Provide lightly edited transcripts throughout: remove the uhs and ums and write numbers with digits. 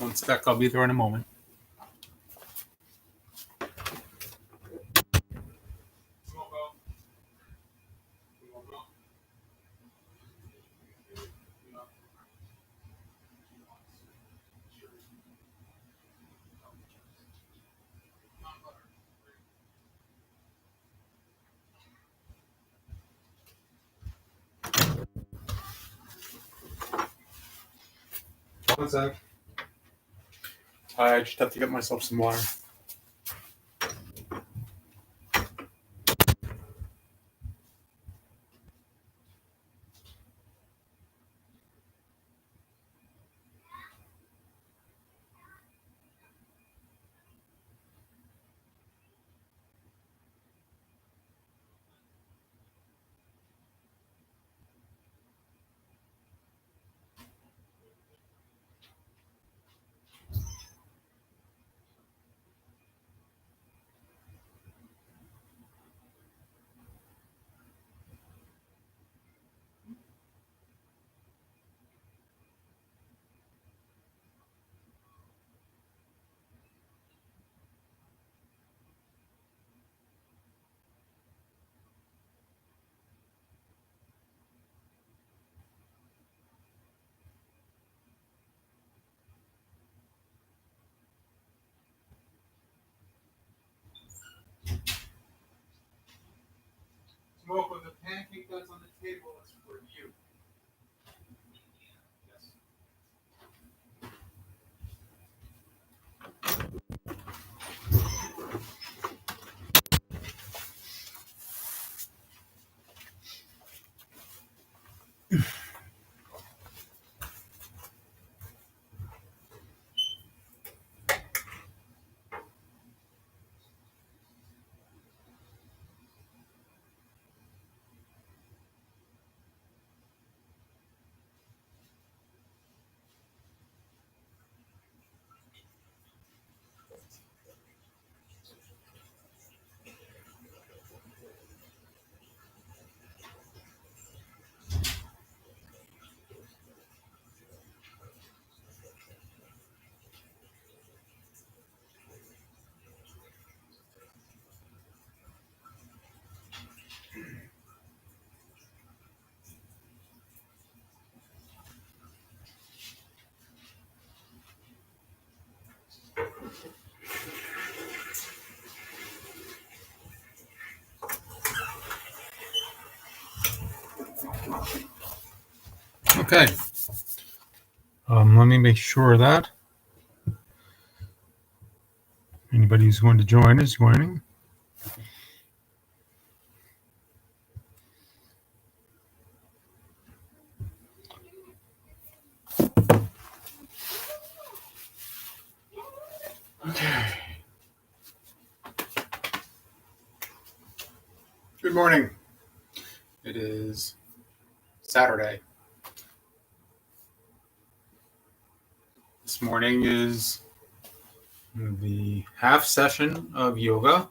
One sec, I'll be there in a moment. One sec. I just have to get myself some water. Smoke, with the pancake that's on the table is for you. Yes. Okay. Let me make sure that anybody who's going to join is joining. Okay. Good morning. It is Saturday. This morning is the half session of yoga,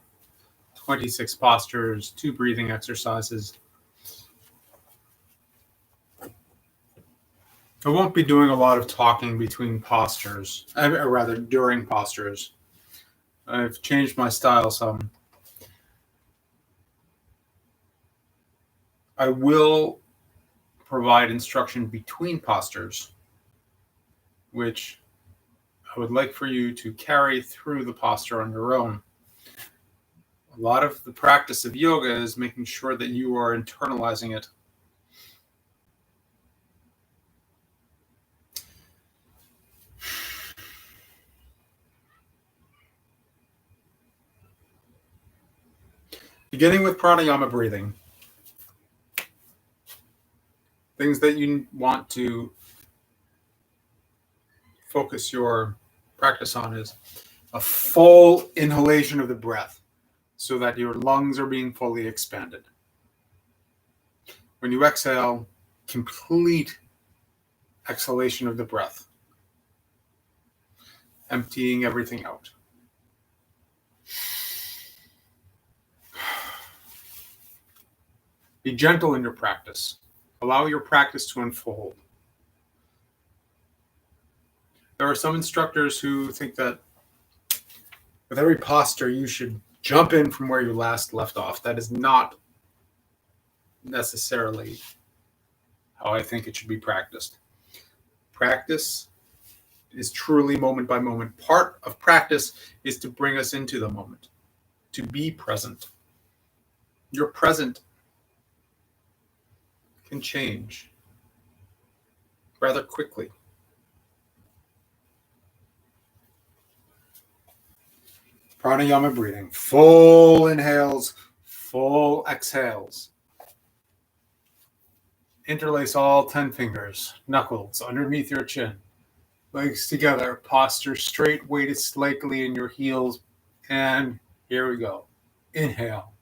26 postures, 2 breathing exercises. I won't be doing a lot of talking between postures, or rather during postures. I've changed my style some. I will provide instruction between postures, which I would like for you to carry through the posture on your own. A lot of the practice of yoga is making sure that you are internalizing it. Beginning with pranayama breathing. Things that you want to focus your practice on is a full inhalation of the breath so that your lungs are being fully expanded. When you exhale, complete exhalation of the breath, emptying everything out. Be gentle in your practice. Allow your practice to unfold. There are some instructors who think that with every posture, you should jump in from where you last left off. That is not necessarily how I think it should be practiced. Practice is truly moment by moment. Part of practice is to bring us into the moment, to be present. Your present can change rather quickly. Pranayama breathing. Full inhales, full exhales. Interlace all 10 fingers, knuckles underneath your chin. Legs together, posture straight, weighted slightly in your heels. And here we go. Inhale.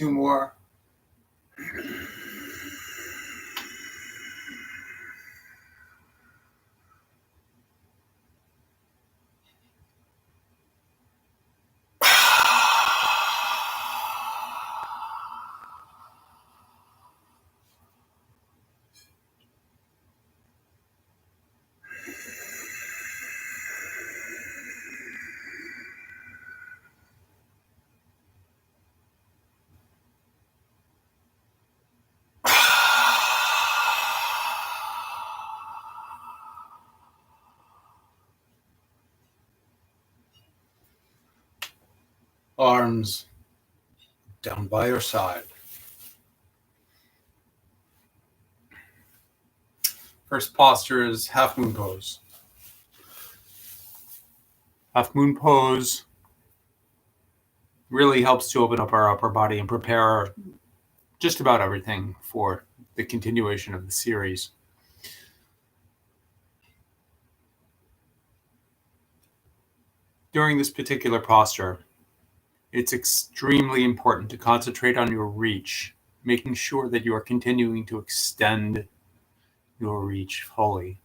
Two more. Arms down by your side. First posture is half moon pose. Half moon pose really helps to open up our upper body and prepare just about everything for the continuation of the series. During this particular posture, it's extremely important to concentrate on your reach, making sure that you are continuing to extend your reach fully.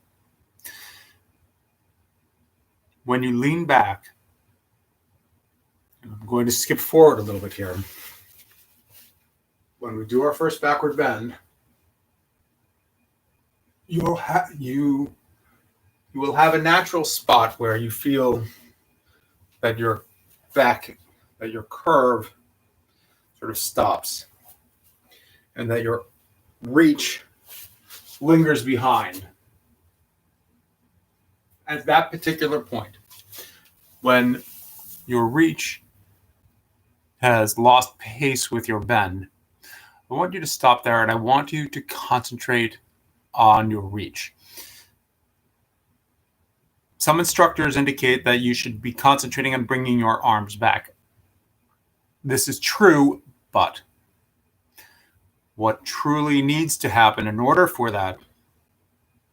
When you lean back, I'm going to skip forward a little bit here. When we do our first backward bend, you will have a natural spot where you feel that your curve sort of stops and that your reach lingers behind. At that particular point, when your reach has lost pace with your bend, I want you to stop there and I want you to concentrate on your reach. Some instructors indicate that you should be concentrating on bringing your arms back. This is true, but what truly needs to happen in order for that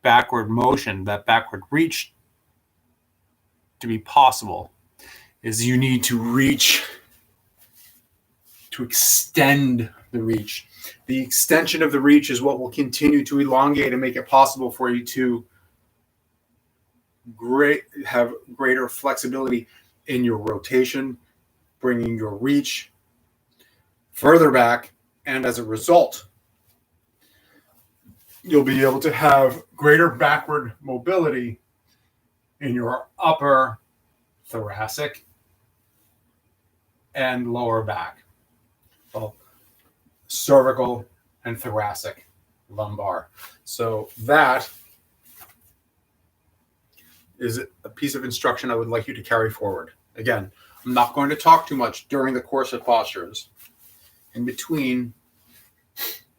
backward motion, that backward reach to be possible, is you need to reach, to extend the reach. The extension of the reach is what will continue to elongate and make it possible for you to have greater flexibility in your rotation, bringing your reach further back, and as a result, you'll be able to have greater backward mobility in your upper thoracic and lower back, well, cervical and thoracic, lumbar. So that is a piece of instruction I would like you to carry forward. Again, I'm not going to talk too much during the course of postures. In between,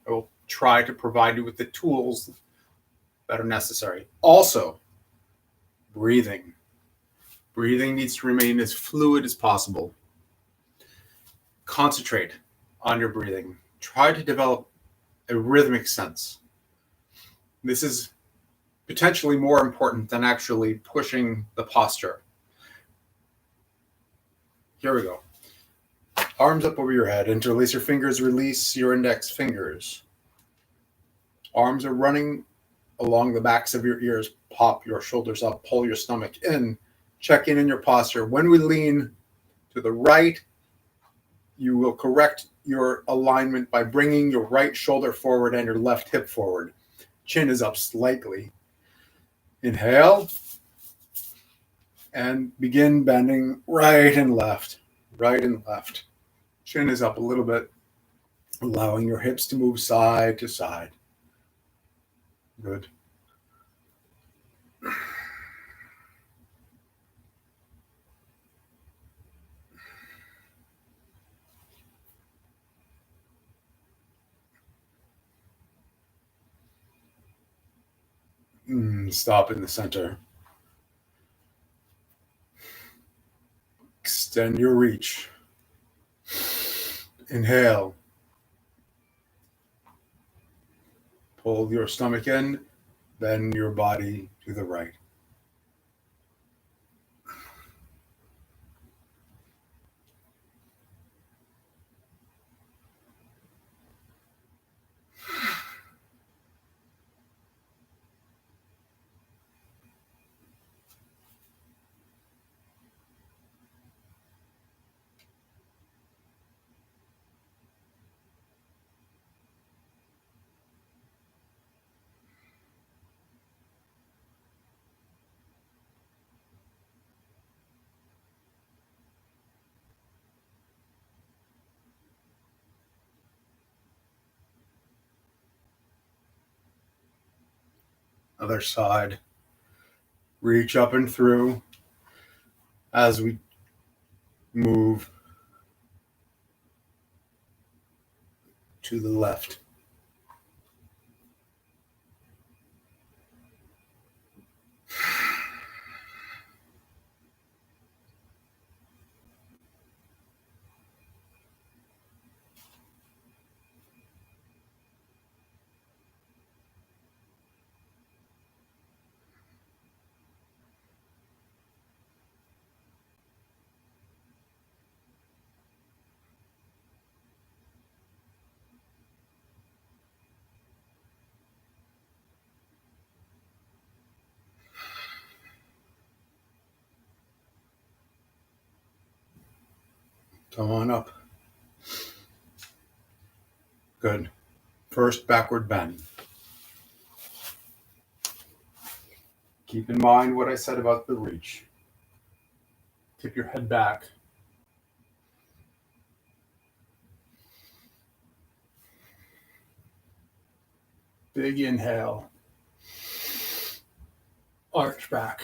I will try to provide you with the tools that are necessary. Also, breathing. Breathing needs to remain as fluid as possible. Concentrate on your breathing. Try to develop a rhythmic sense. This is potentially more important than actually pushing the posture. Here we go. Arms up over your head. Interlace your fingers. Release your index fingers. Arms are running along the backs of your ears. Pop your shoulders up. Pull your stomach in. Check in your posture. When we lean to the right, you will correct your alignment by bringing your right shoulder forward and your left hip forward. Chin is up slightly. Inhale. And begin bending right and left. Right and left. Chin is up a little bit, allowing your hips to move side to side. Good. Stop in the center. Extend your reach. Inhale. Pull your stomach in. Bend your body to the right. Other side. Reach up and through as we move to the left. Come on up. Good. First backward bend. Keep in mind what I said about the reach. Tip your head back. Big inhale. Arch back.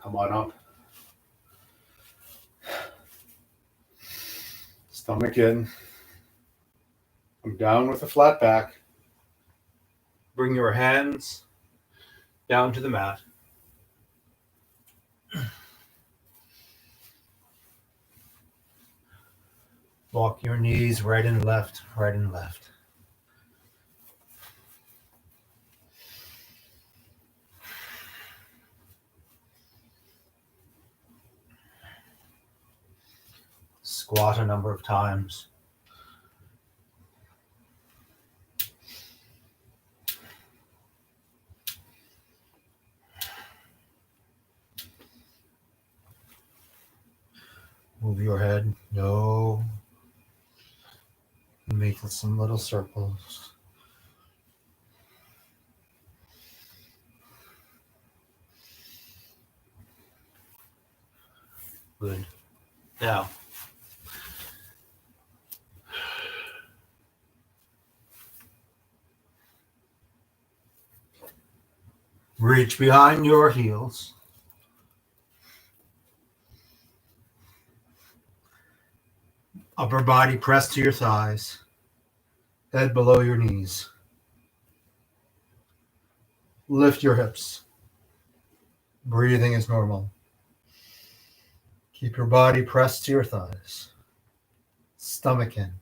Come on up. Stomach in. Come down with a flat back. Bring your hands down to the mat. Walk your knees right and left, right and left. Squat a number of times. Move your head. No. Make some little circles. Good. Now, reach behind your heels. Upper body pressed to your thighs. Head below your knees. Lift your hips. Breathing is normal. Keep your body pressed to your thighs. Stomach in.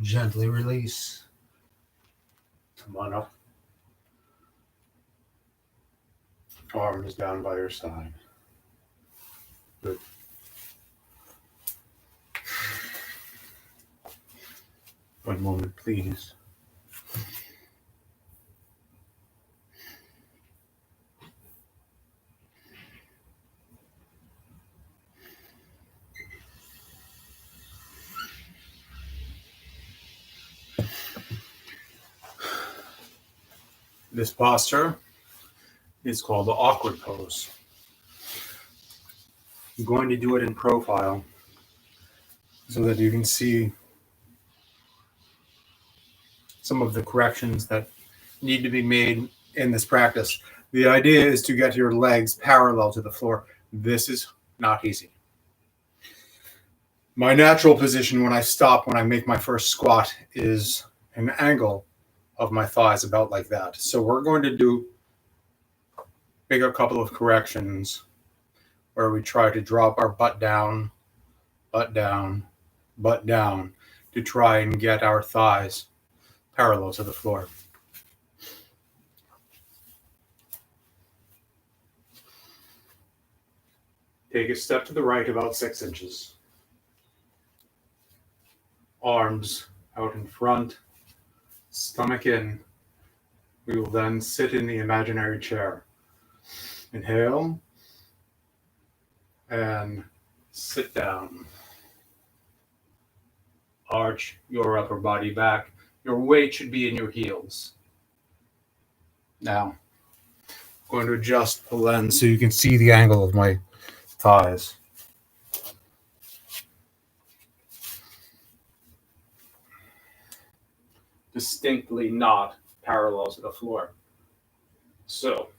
Gently release. Come on up. Arms down by your side. Good. One moment, please. This posture is called the awkward pose. I'm going to do it in profile so that you can see some of the corrections that need to be made in this practice. The idea is to get your legs parallel to the floor. This is not easy. My natural position when I stop, when I make my first squat, is an angle of my thighs about like that. So we're going to make a couple of corrections where we try to drop our butt down, butt down, butt down to try and get our thighs parallel to the floor. Take a step to the right about 6 inches. Arms out in front, stomach in. We will then sit in the imaginary chair. Inhale and sit down. Arch your upper body back. Your weight should be in your heels. Now, I'm going to adjust the lens so you can see the angle of my thighs. Distinctly not parallel to the floor. So,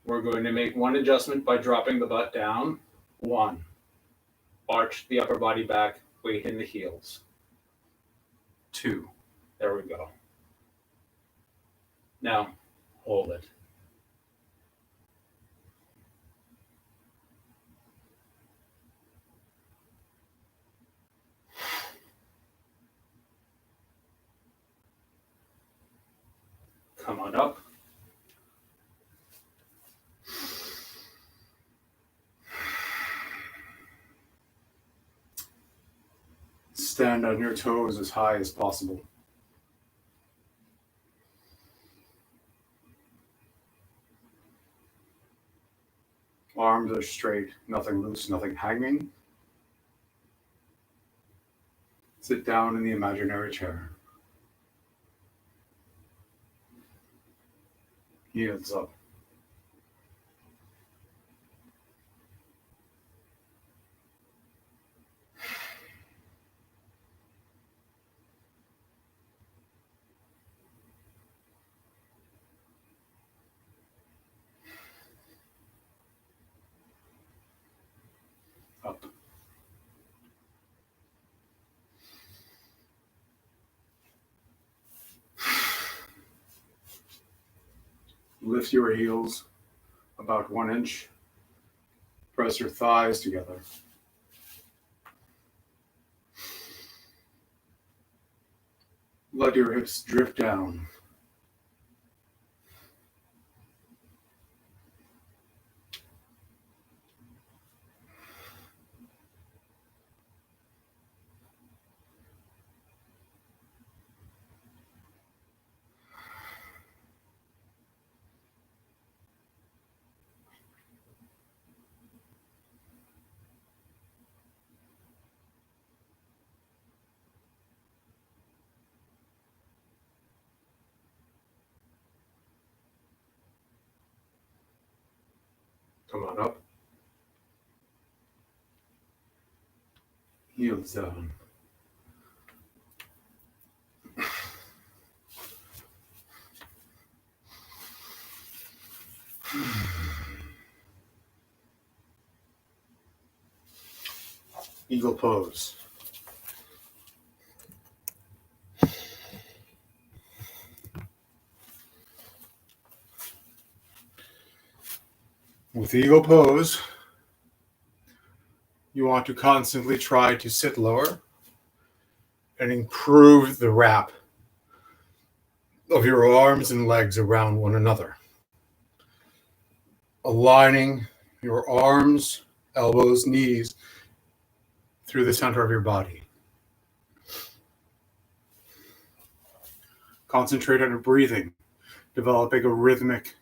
we're going to make one adjustment by dropping the butt down. 1. Arch the upper body back, weight in the heels. 2. There we go. Now, hold it. Come on up. Stand on your toes as high as possible. Arms are straight, nothing loose, nothing hanging. Sit down in the imaginary chair. Heels up. Up. Lift your heels about 1 inch. Press your thighs together. Let your hips drift down. Come on up. Heels down. Eagle pose. With eagle pose, you want to constantly try to sit lower and improve the wrap of your arms and legs around one another. Aligning your arms, elbows, knees through the center of your body. Concentrate on your breathing, developing a rhythmic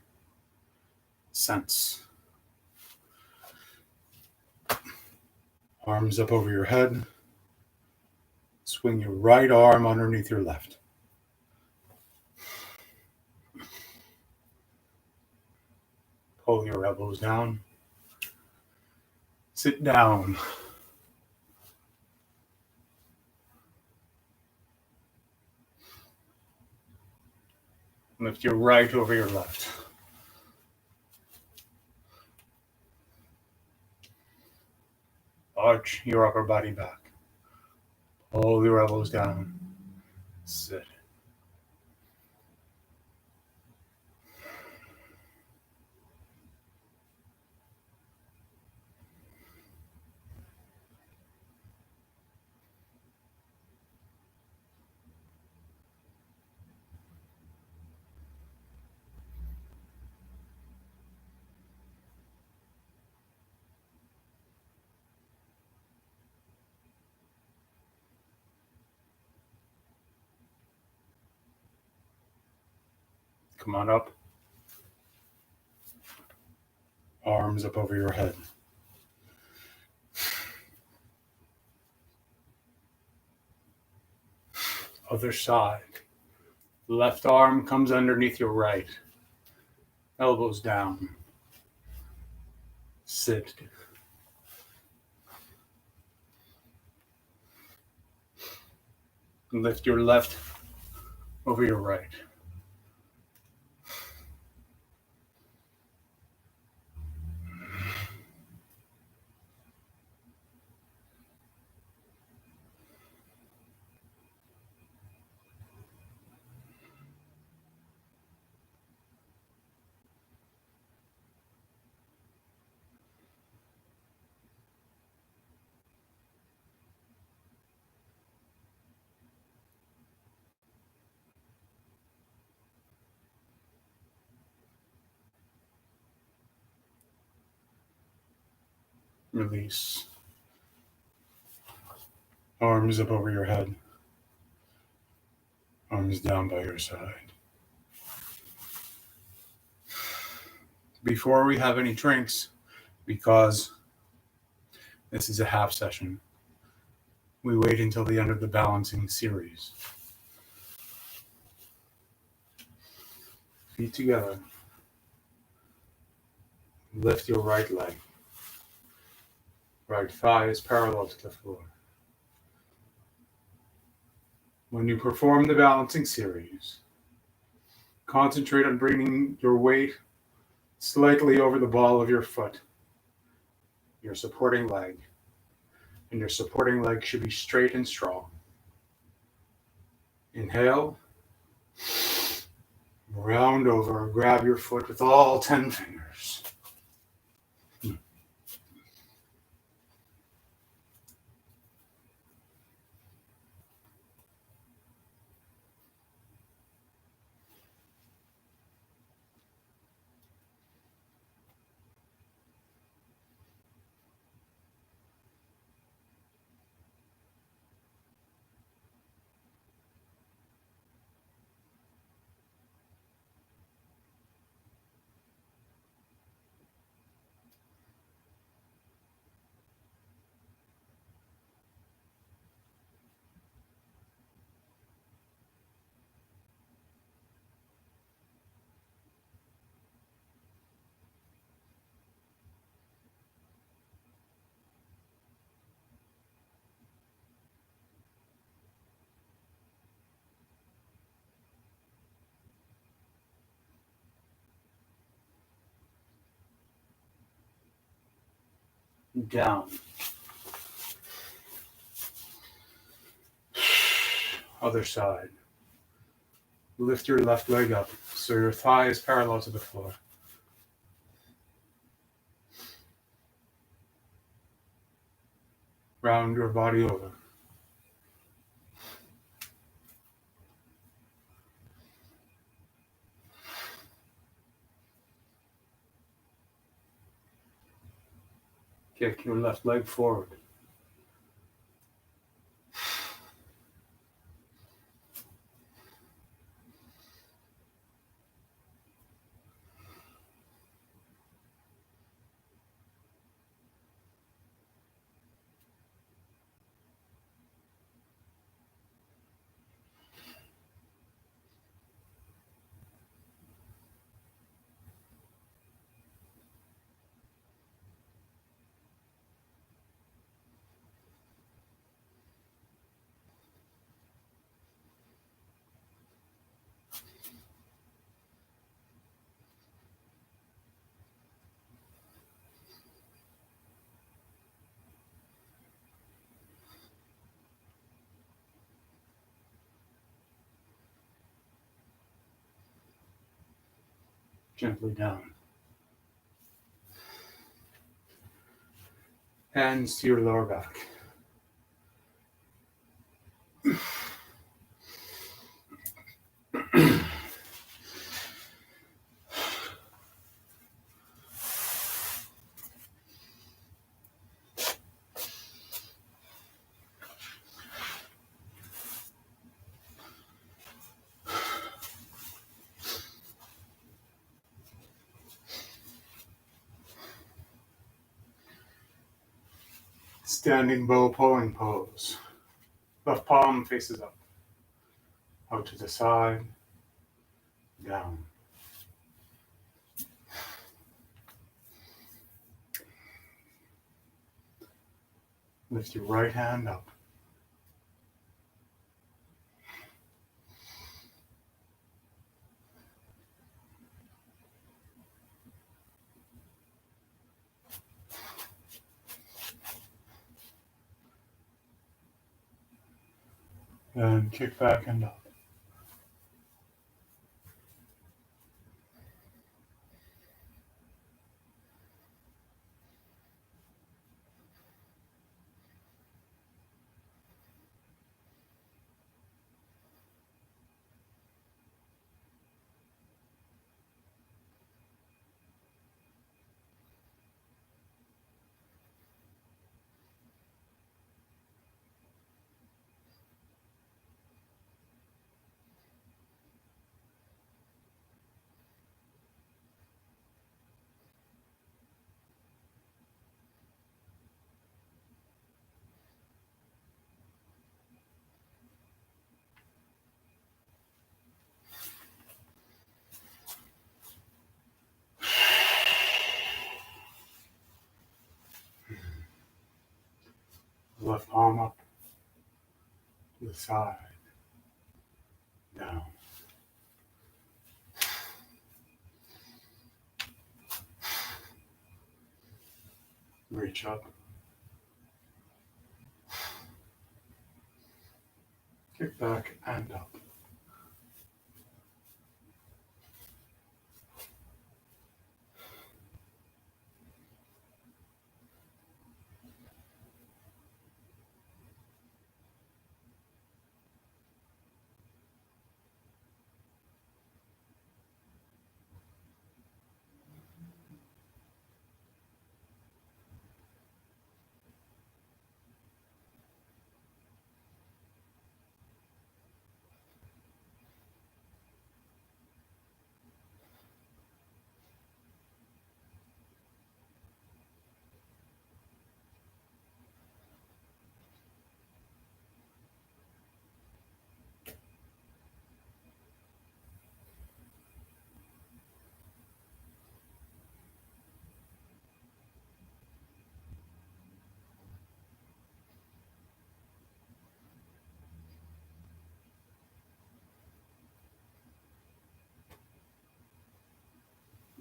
sense. Arms up over your head. Swing your right arm underneath your left. Pull your elbows down. Sit down. Lift your right over your left. Arch your upper body back. Pull your elbows down. Sit. Come on up. Arms up over your head. Other side. Left arm comes underneath your right. Elbows down. Sit. Lift your left over your right. Release. Arms up over your head. Arms down by your side. Before we have any drinks, because this is a half session, we wait until the end of the balancing series. Feet together. Lift your right leg. Right thigh is parallel to the floor. When you perform the balancing series, concentrate on bringing your weight slightly over the ball of your foot, your supporting leg, and your supporting leg should be straight and strong. Inhale, round over, grab your foot with all 10 fingers. Down. Other side. Lift your left leg up so your thigh is parallel to the floor. Round your body over. Kick your left leg forward. Gently down. Hands to your lower back. Standing bow pulling pose. Left palm faces up. Out to the side. Down. Lift your right hand up. And kick back and up. Left palm up. To the side. Down. Reach up. Kick back and up.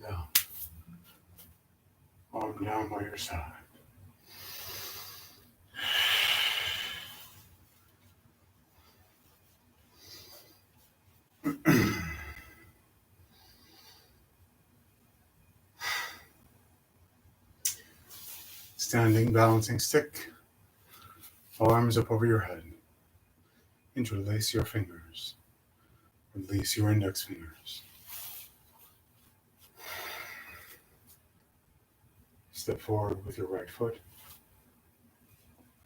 Down. Arm down by your side. Standing balancing stick. Arms up over your head. Interlace your fingers. Release your index fingers. Step forward with your right foot.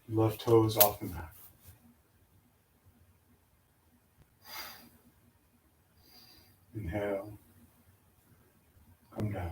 Left toes off the mat. Inhale. Come down.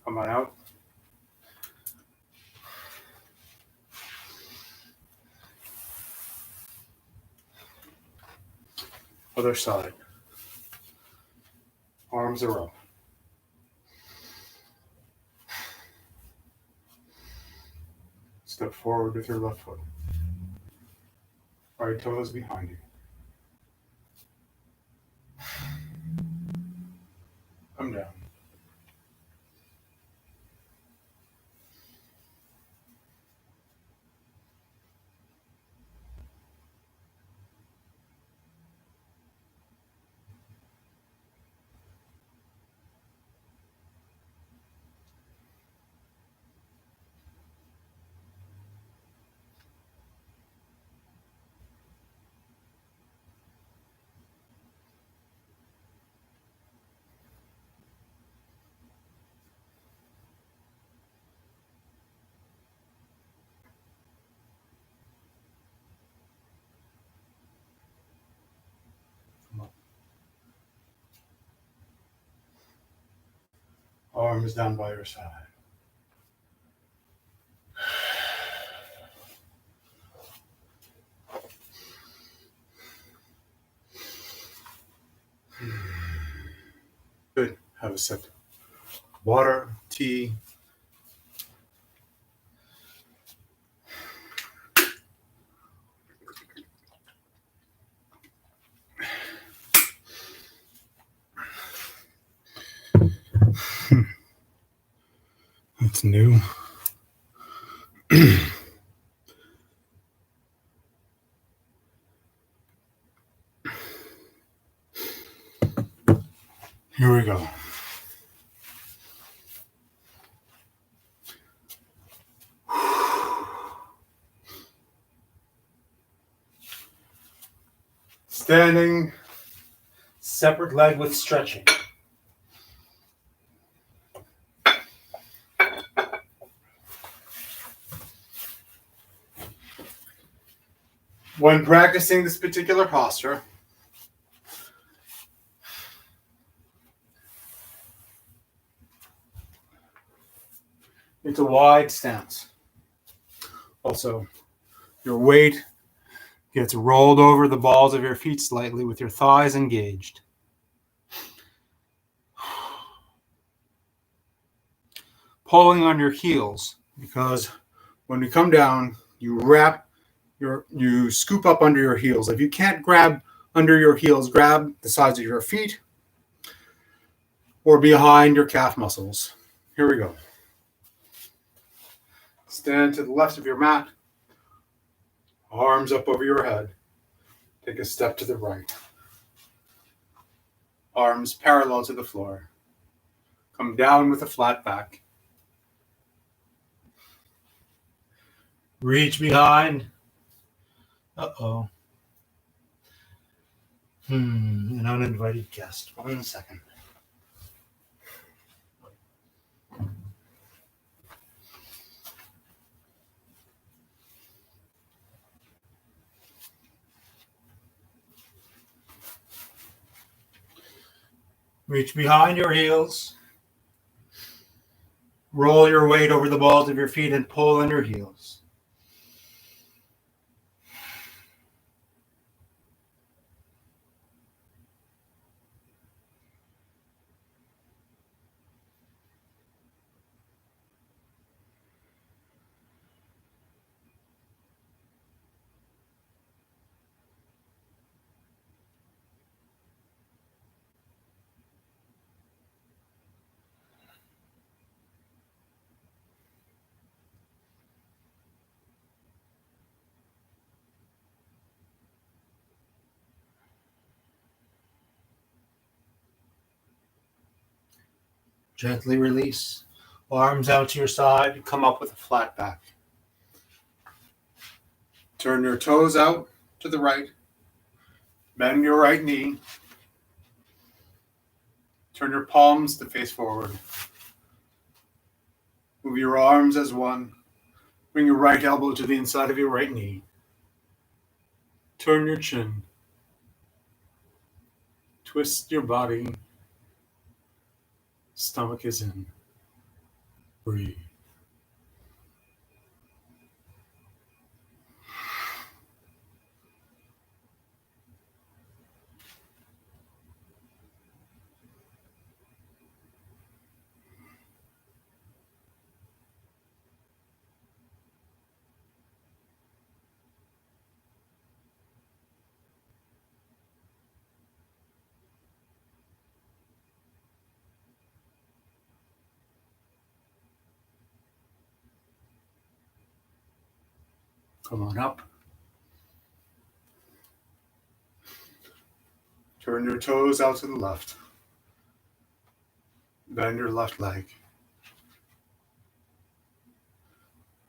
Come on out. Other side. Arms are up. Step forward with your left foot. Right toe is behind you. Come down. Arms down by your side. Good. Have a sip. Water, tea. That's new. Here we go. Standing, separate leg with stretching. When practicing this particular posture, it's a wide stance. Also, your weight gets rolled over the balls of your feet slightly with your thighs engaged. Pulling on your heels, because when you come down, you scoop up under your heels. If you can't grab under your heels, grab the sides of your feet or behind your calf muscles. Here we go. Stand to the left of your mat, arms up over your head. Take a step to the right. Arms parallel to the floor. Come down with a flat back. Reach behind. Uh-oh. An uninvited guest. 1 second. Reach behind your heels. Roll your weight over the balls of your feet and pull on your heels. Gently release. Arms out to your side. Come up with a flat back. Turn your toes out to the right. Bend your right knee. Turn your palms to face forward. Move your arms as one. Bring your right elbow to the inside of your right knee. Turn your chin. Twist your body. Stomach is in. Breathe. Come on up. Turn your toes out to the left. Bend your left leg.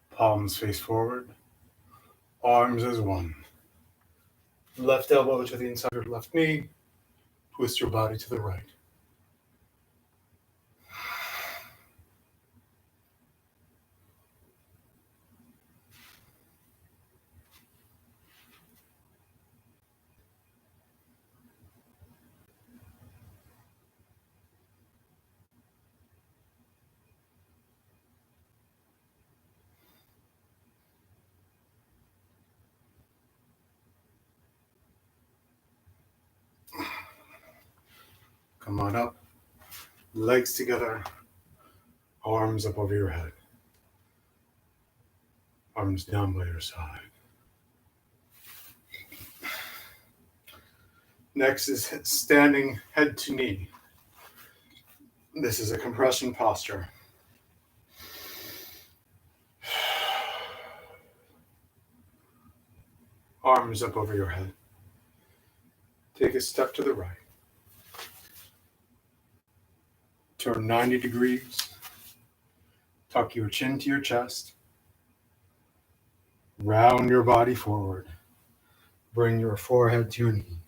Palms face forward. Arms as one. Left elbow to the inside of your left knee. Twist your body to the right. Come on up. Legs together. Arms up over your head. Arms down by your side. Next is standing head to knee. This is a compression posture. Arms up over your head. Take a step to the right. Turn 90 degrees. Tuck your chin to your chest. Round your body forward. Bring your forehead to your knee.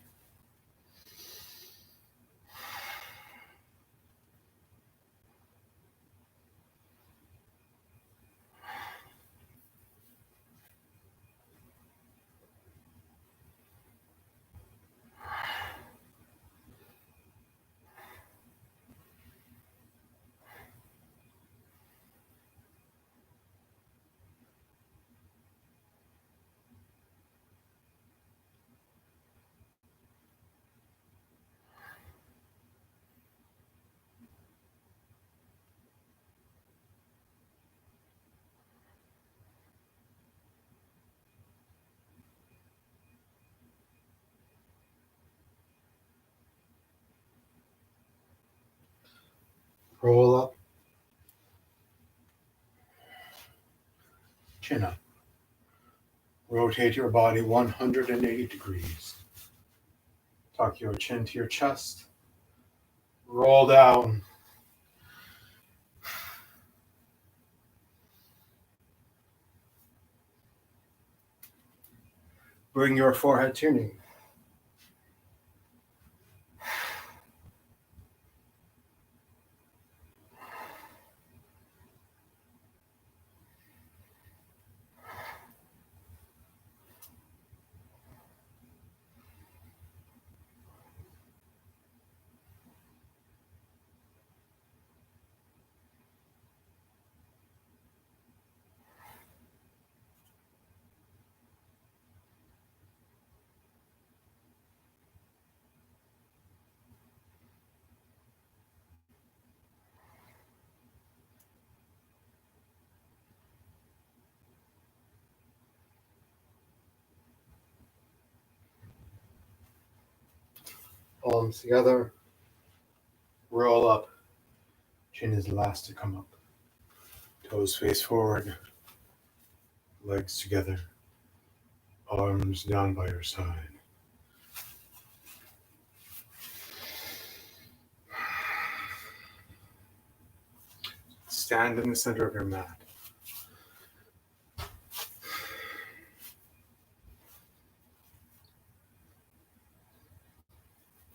Roll up. Chin up. Rotate your body 180 degrees. Tuck your chin to your chest. Roll down. Bring your forehead to your knee. Palms together. Roll up. Chin is last to come up. Toes face forward. Legs together. Arms down by your side. Stand in the center of your mat.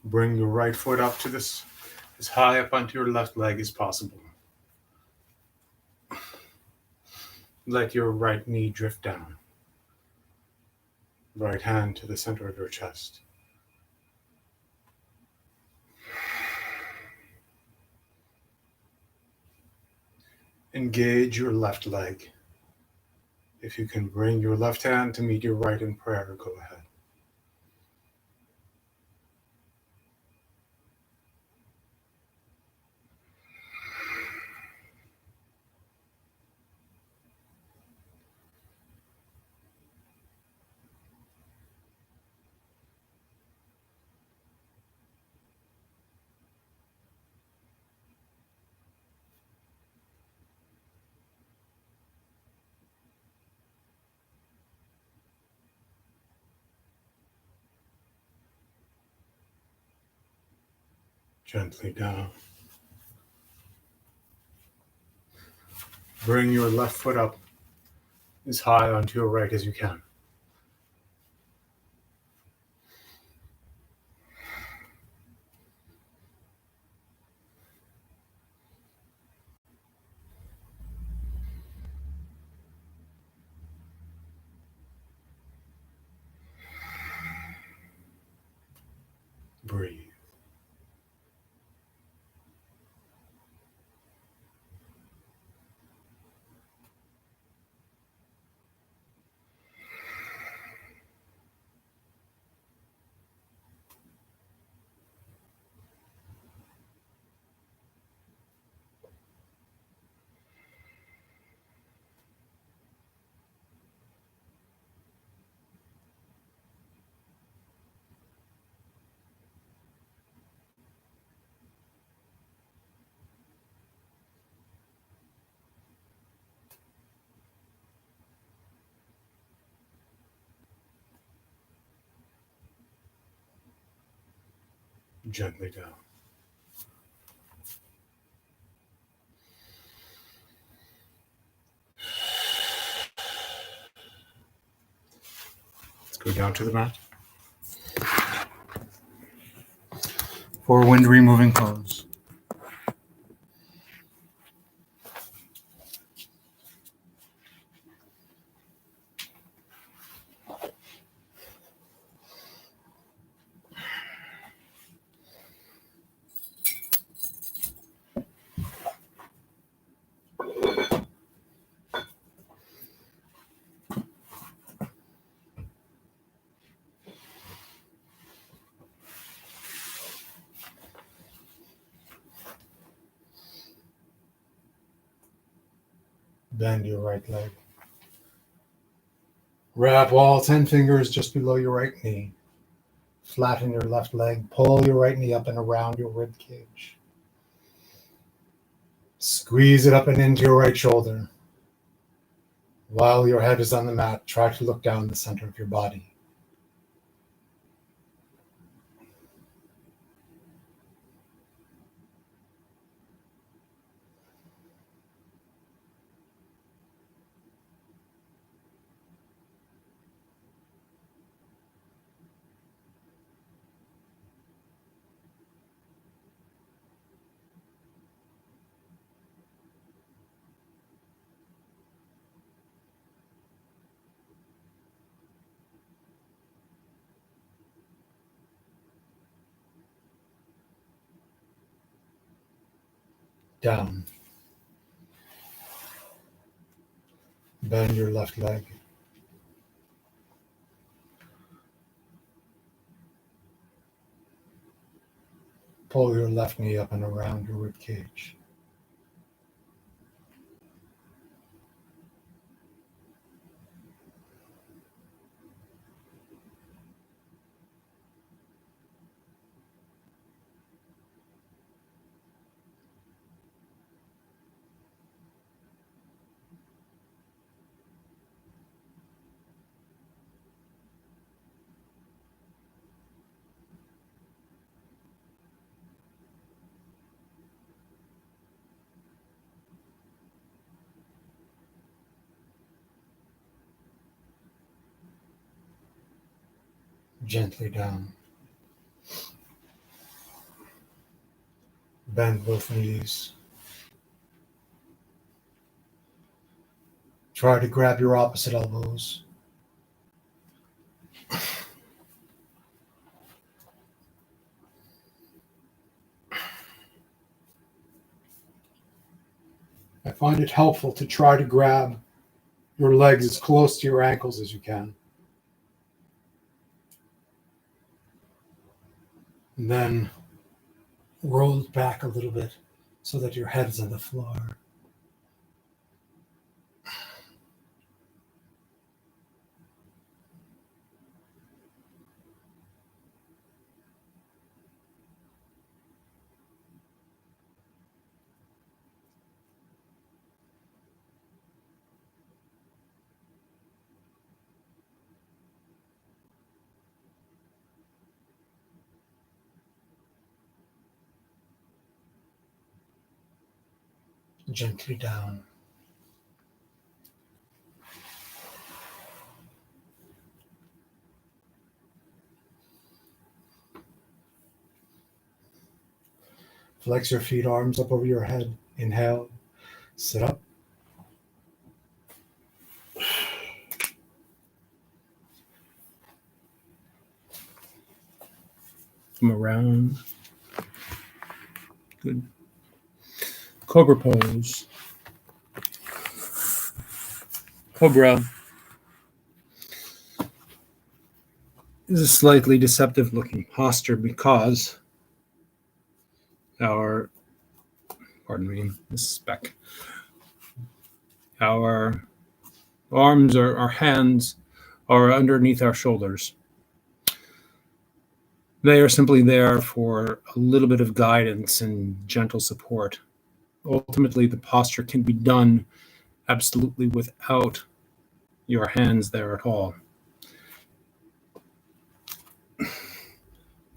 Bring your right foot up to this, as high up onto your left leg as possible. Let your right knee drift down. Right hand to the center of your chest. Engage your left leg. If you can bring your left hand to meet your right in prayer, go ahead. Gently down. Bring your left foot up as high onto your right as you can. Breathe. Gently down. Let's go down to the mat. For wind removing pose. Bend your right leg. Wrap all 10 fingers just below your right knee. Flatten your left leg. Pull your right knee up and around your rib cage. Squeeze it up and into your right shoulder. While your head is on the mat, try to look down the center of your body. Down. Bend your left leg. Pull your left knee up and around your rib cage. Gently down. Bend both knees. Try to grab your opposite elbows. I find it helpful to try to grab your legs as close to your ankles as you can. And then roll it back a little bit so that your head's on the floor. Gently down. Flex your feet, arms up over your head. Inhale. Sit up. Come around. Good. Cobra pose. Cobra is a slightly deceptive looking posture because our arms or our hands are underneath our shoulders. They are simply there for a little bit of guidance and gentle support. Ultimately, the posture can be done absolutely without your hands there at all.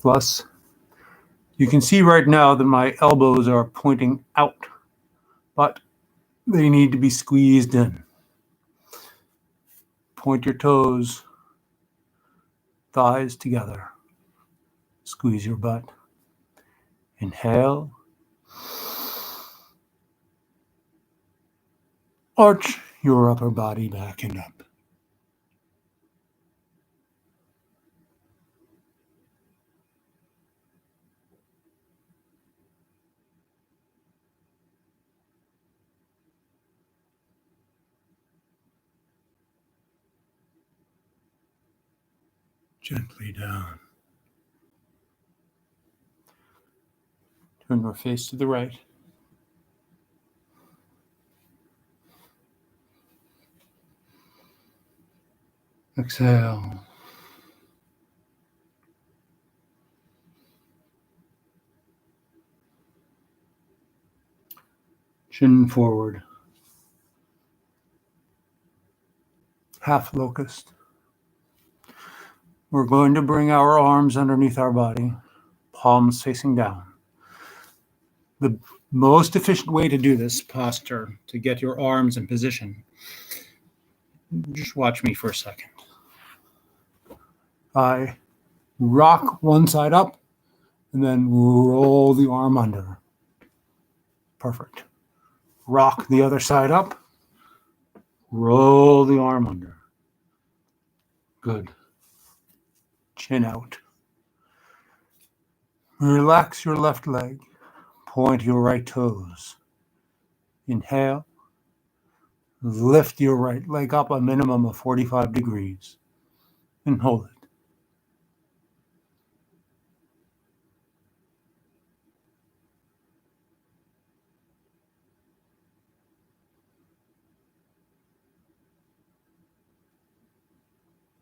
Plus, You can see right now that my elbows are pointing out, but they need to be squeezed in. Point your toes, thighs together. Squeeze your butt. Inhale. Arch your upper body back and up. Gently down. Turn your face to the right. Exhale. Chin forward. Half locust. We're going to bring our arms underneath our body, palms facing down. The most efficient way to do this posture, to get your arms in position, just watch me for a second. I rock one side up and then roll the arm under. Perfect. Rock the other side up, roll the arm under. Good. Chin out. Relax your left leg. Point your right toes. Inhale. Lift your right leg up a minimum of 45 degrees and hold it.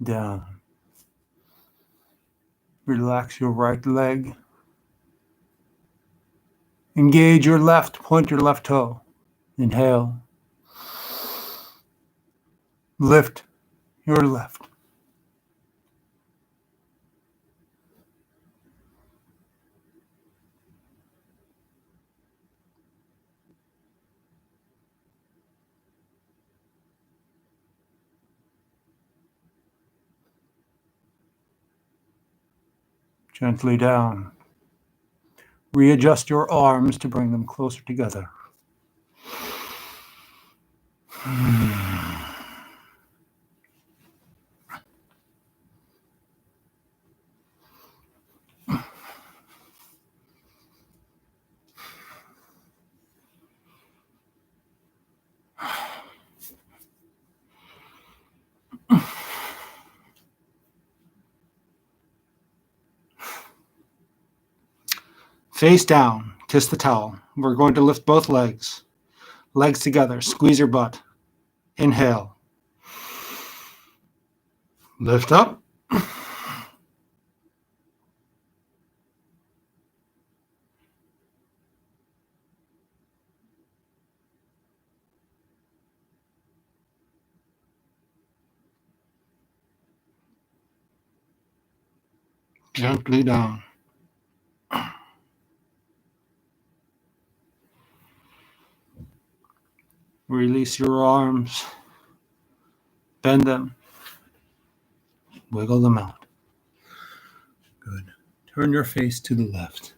Down. Relax your right leg. Engage your left, point your left toe. Inhale. Lift your left. Gently down. Readjust your arms to bring them closer together. Face down. Kiss the towel. We're going to lift both legs. Legs together. Squeeze your butt. Inhale. Lift up. Gently down. Release your arms. Bend them. Wiggle them out. Good. Turn your face to the left.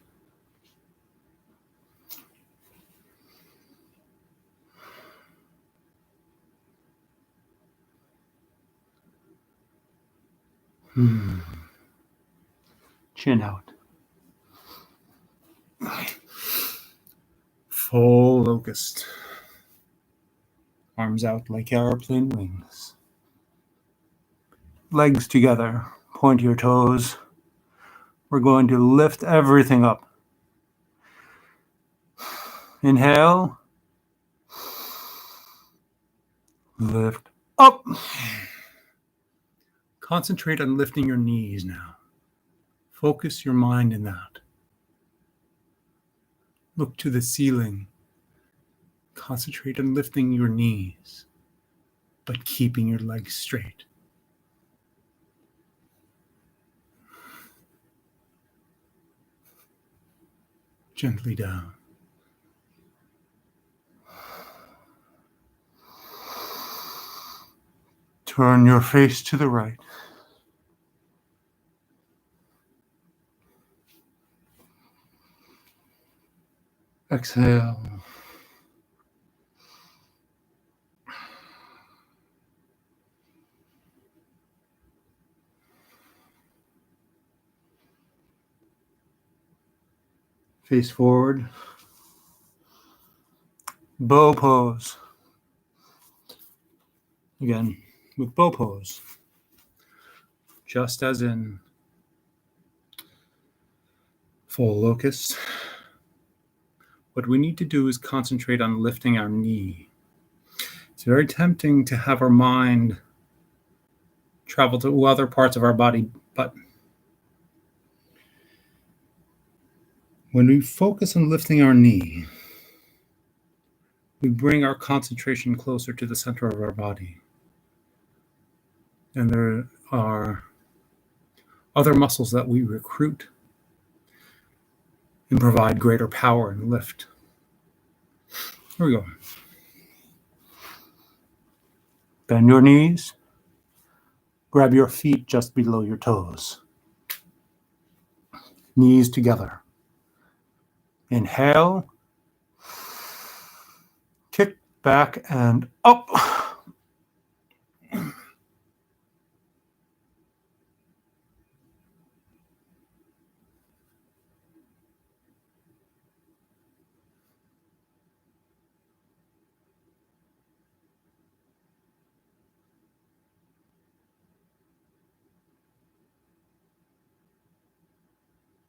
Chin out. Full locust. Arms out like airplane wings. Legs together. Point your toes. We're going to lift everything up. Inhale. Lift up. Concentrate on lifting your knees now. Focus your mind in that. Look to the ceiling. Concentrate on lifting your knees, but keeping your legs straight. Gently down. Turn your face to the right. Exhale. Face forward. Bow pose. Again, with bow pose. Just as in full locust, what we need to do is concentrate on lifting our knee. It's very tempting to have our mind travel to other parts of our body, but when we focus on lifting our knee, we bring our concentration closer to the center of our body. And there are other muscles that we recruit and provide greater power and lift. Here we go. Bend your knees. Grab your feet just below your toes. Knees together. Inhale. Kick back and up.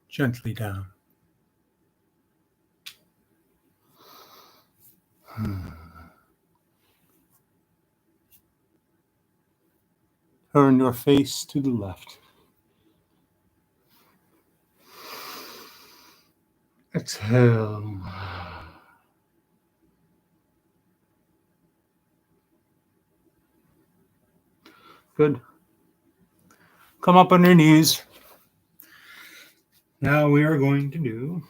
Gently down. Turn your face to the left. Exhale. Good. Come up on your knees. Now we are going to do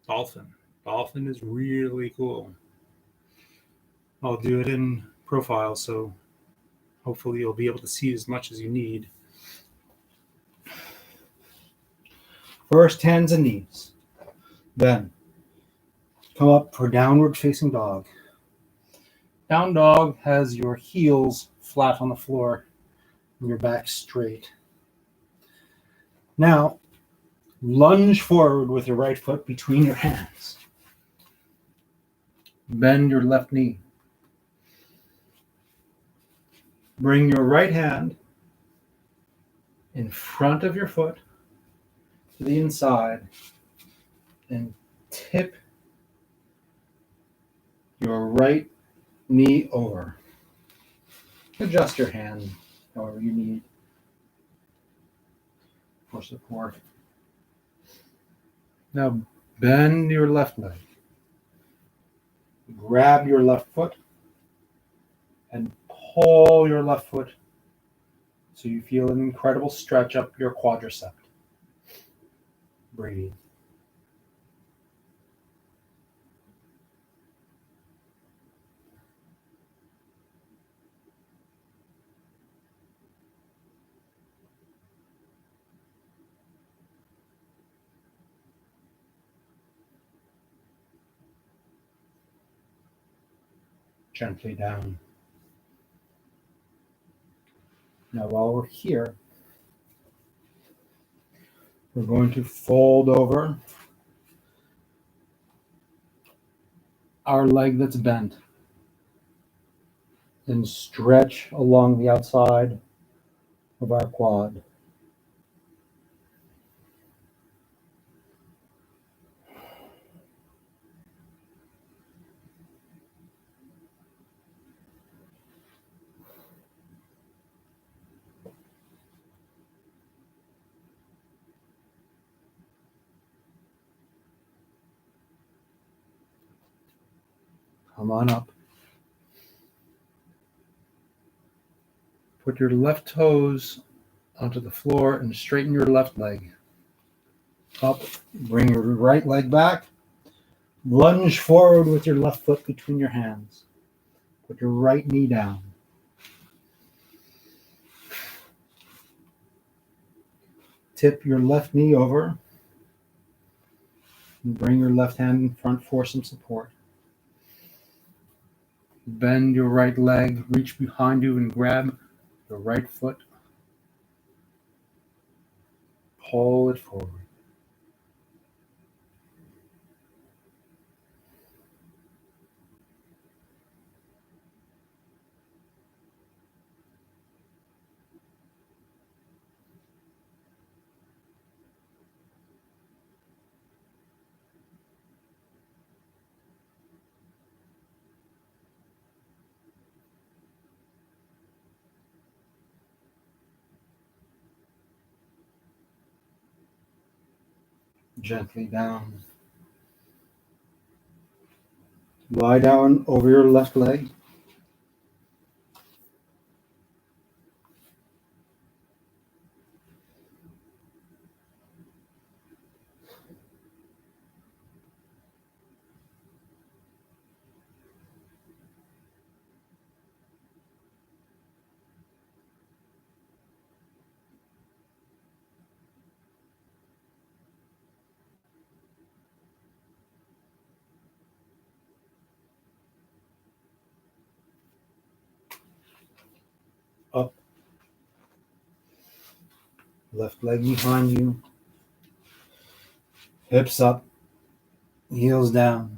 dolphin. Dolphin is really cool. I'll do it in profile, so hopefully you'll be able to see as much as you need. First, hands and knees. Then, come up for downward facing dog. Down dog has your heels flat on the floor and your back straight. Now, lunge forward with your right foot between your hands. Bend your left knee. Bring your right hand in front of your foot to the inside and tip your right knee over. Adjust your hand however you need for support. Now bend your left leg. Grab your left foot and pull your left foot so you feel an incredible stretch up your quadricep. Breathe. Gently down. Now while we're here, we're going to fold over our leg that's bent and stretch along the outside of our quad. Come on up. Put your left toes onto the floor and straighten your left leg. Up, bring your right leg back. Lunge forward with your left foot between your hands. Put your right knee down. Tip your left knee over. And bring your left hand in front for some support. Bend your right leg, reach behind you and grab your right foot. Pull it forward. Gently down. Lie down over your left leg. Up. Left leg behind you. Hips up. Heels down.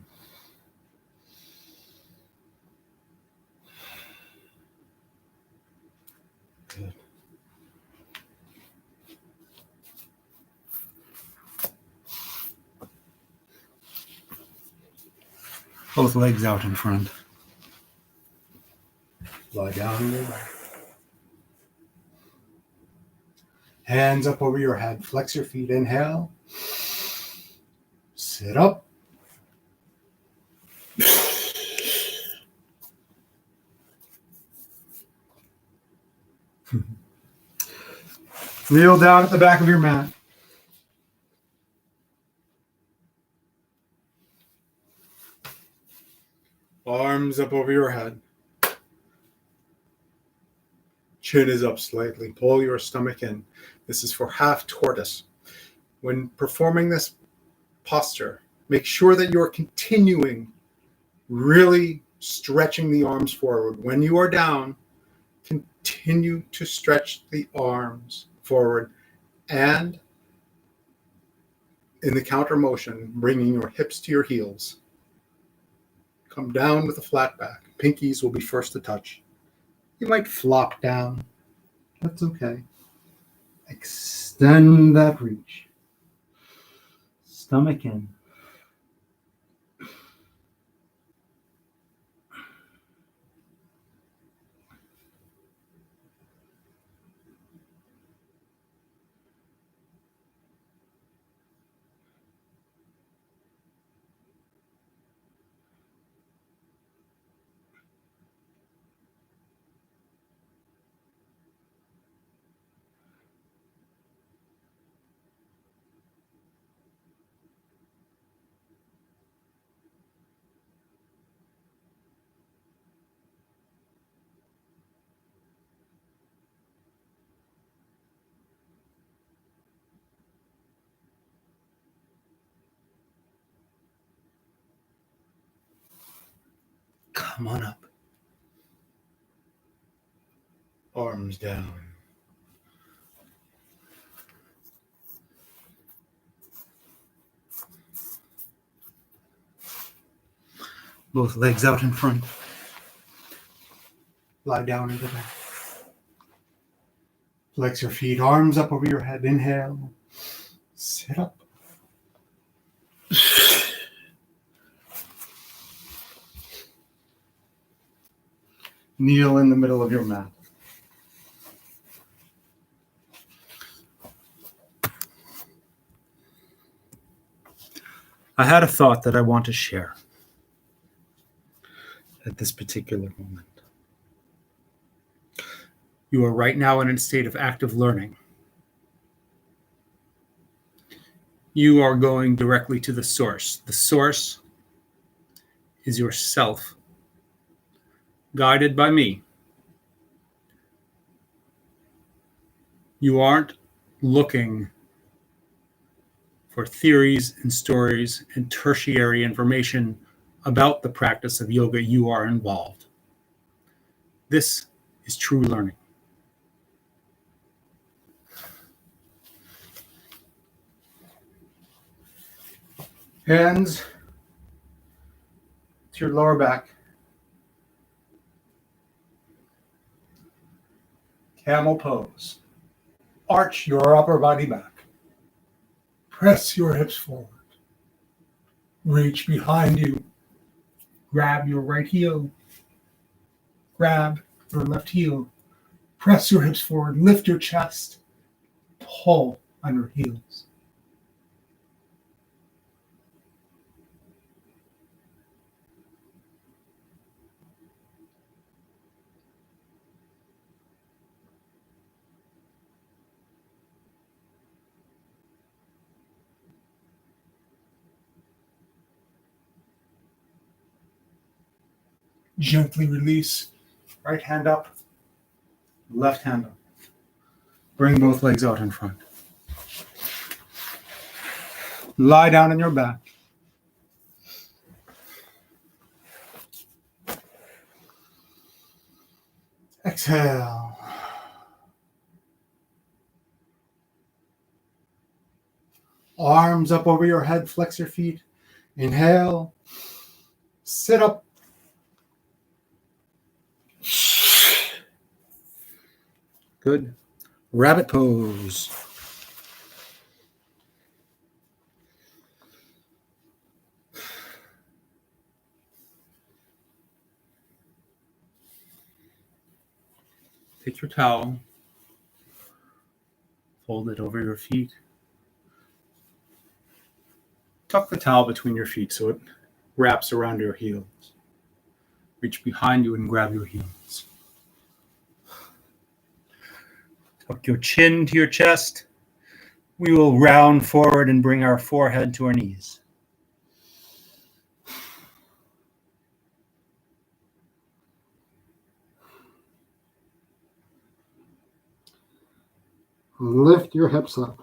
Good. Both legs out in front. Lie down on your back. Hands up over your head. Flex your feet. Inhale. Sit up. Kneel down at the back of your mat. Arms up over your head. Chin is up slightly. Pull your stomach in. This is for half tortoise. When performing this posture, make sure that you're continuing really stretching the arms forward. When you are down, continue to stretch the arms forward and in the counter motion, bringing your hips to your heels. Come down with a flat back. Pinkies will be first to touch. You might flop down. That's okay. Extend that reach. Stomach in. Come on up. Arms down. Both legs out in front. Lie down into that. Flex your feet, arms up over your head. Inhale. Sit up. Kneel in the middle of your mat. I had a thought that I want to share at this particular moment. You are right now in a state of active learning. you are going directly to the source. The source is yourself, guided by me. You aren't looking for theories and stories and tertiary information about the practice of yoga. You are involved. This is true learning. Hands to your lower back. Camel pose. Arch your upper body back. Press your hips forward. Reach behind you. Grab your right heel. Grab your left heel. Press your hips forward. Lift your chest. Pull on your heels. Gently release. Right hand up. Left hand up. Bring both legs out in front. Lie down on your back. Exhale. Arms up over your head. Flex your feet. Inhale. Sit up. Good. Rabbit pose. Take your towel, fold it over your feet. Tuck the towel between your feet so it wraps around your heels. Reach behind you and grab your heels. Tuck your chin to your chest. We will round forward and bring our forehead to our knees. Lift your hips up.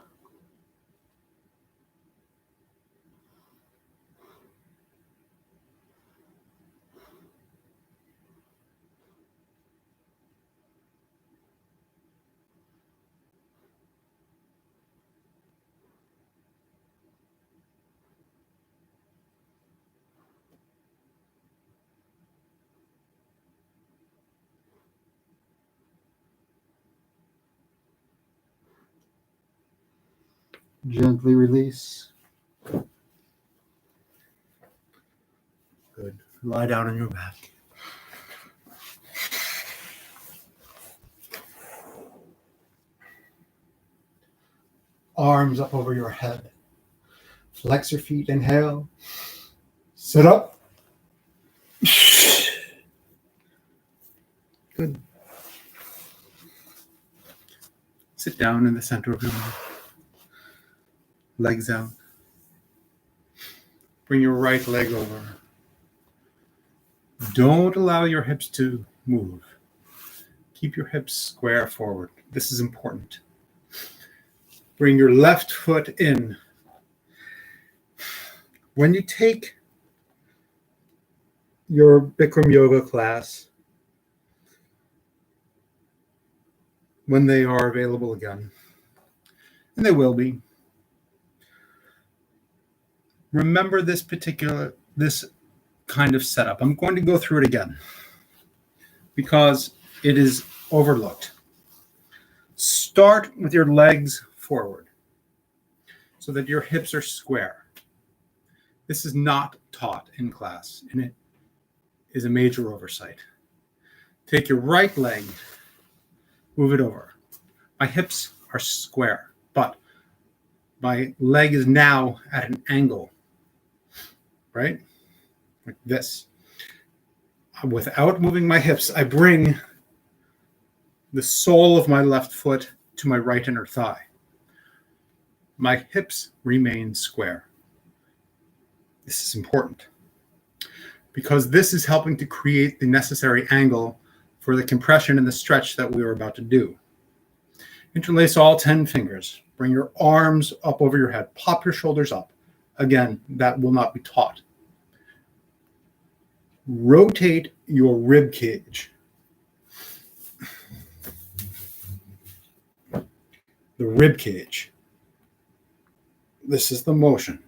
Gently release. Good. Lie down on your back. Arms up over your head. Flex your feet. Inhale. Sit up. Good. Sit down in the center of your mat. Legs out. Bring your right leg over. Don't allow your hips to move. Keep your hips square forward. This is important. Bring your left foot in. When you take your Bikram yoga class, when they are available again, and they will be, remember this kind of setup. I'm going to go through it again because it is overlooked. Start with your legs forward so that your hips are square. This is not taught in class, and it is a major oversight. Take your right leg, move it over. My hips are square, but my leg is now at an angle, right? Like this. Without moving my hips, I bring the sole of my left foot to my right inner thigh. my hips remain square. This is important because this is helping to create the necessary angle for the compression and the stretch that we were about to do. Interlace all 10 fingers. Bring your arms up over your head. Pop your shoulders up. Again, that will not be taught. Rotate your rib cage. The rib cage. This is the motion.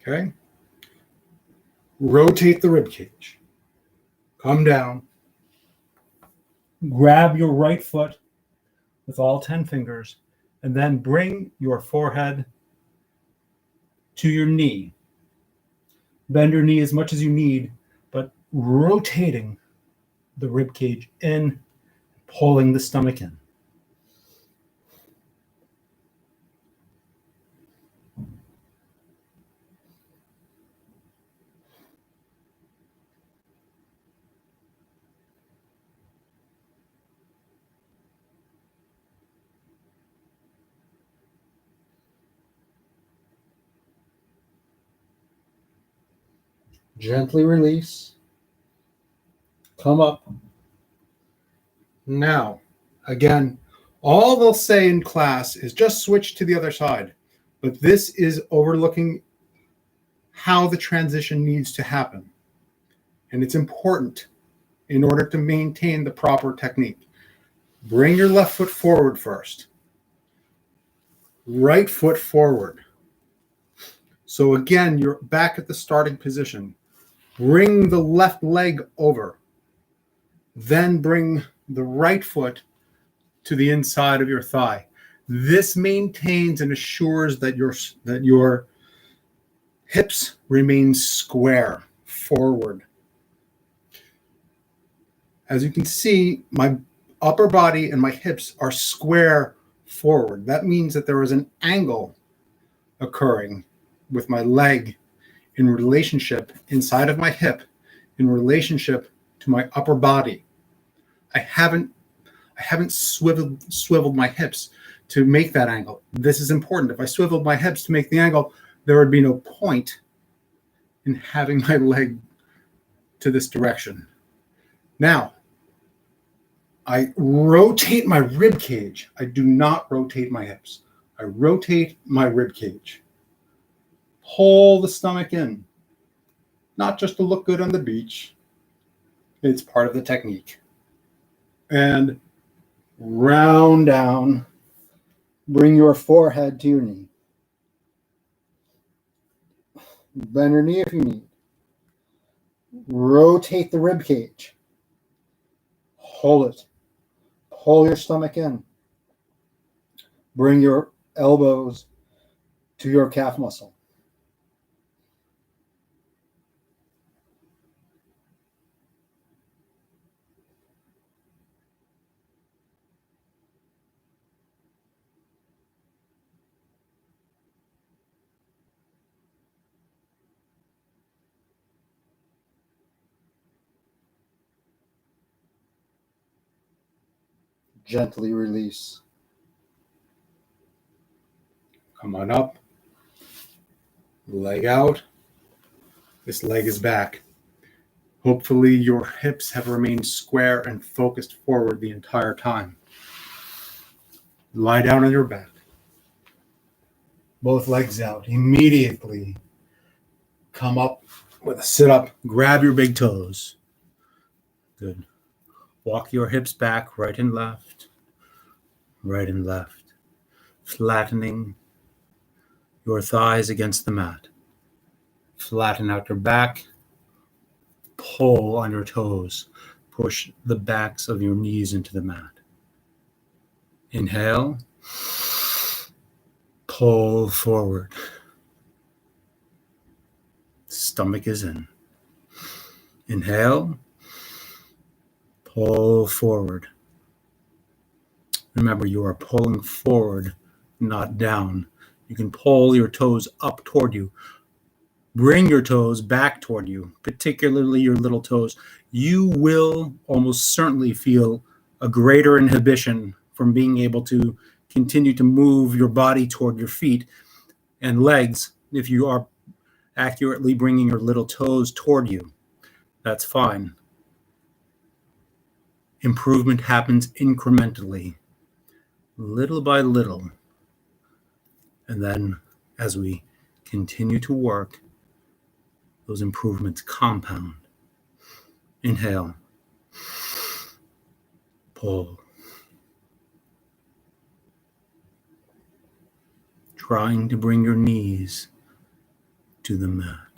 Okay? Rotate the rib cage. Come down. Grab your right foot with all 10 fingers, and then bring your forehead to your knee. Bend your knee as much as you need, but rotating the rib cage in, pulling the stomach in. Gently release. Come up. Now, again, all they'll say in class is just switch to the other side. But this is overlooking how the transition needs to happen. And it's important in order to maintain the proper technique. Bring your left foot forward first. Right foot forward. So again, you're back at the starting position. Bring the left leg over. Then bring the right foot to the inside of your thigh. This maintains and assures that your hips remain square forward. As you can see, my upper body and my hips are square forward. That means that there is an angle occurring with my leg in relationship inside of my hip, in relationship to my upper body. I haven't swiveled my hips to make that angle. This is important. If I swiveled my hips to make the angle, there would be no point in having my leg to this direction. Now, I rotate my rib cage. I do not rotate my hips. I rotate my rib cage. Pull the stomach in. Not just to look good on the beach. It's part of the technique. And round down. Bring your forehead to your knee. Bend your knee if you need. Rotate the rib cage. Hold it. Pull your stomach in. Bring your elbows to your calf muscle. Gently release. Come on up. Leg out. This leg is back. Hopefully your hips have remained square and focused forward the entire time. Lie down on your back. Both legs out. Immediately come up with a sit up. Grab your big toes. Good. Walk your hips back, right and left. Right and left. Flattening your thighs against the mat. Flatten out your back. Pull on your toes. Push the backs of your knees into the mat. Inhale. Pull forward. Stomach is in. Inhale. Pull forward. Remember, you are pulling forward, not down. You can pull your toes up toward you. Bring your toes back toward you, particularly your little toes. You will almost certainly feel a greater inhibition from being able to continue to move your body toward your feet and legs. If you are accurately bringing your little toes toward you, that's fine. Improvement happens incrementally, little by little. And then as we continue to work, those improvements compound. Inhale. Pull. Trying to bring your knees to the mat.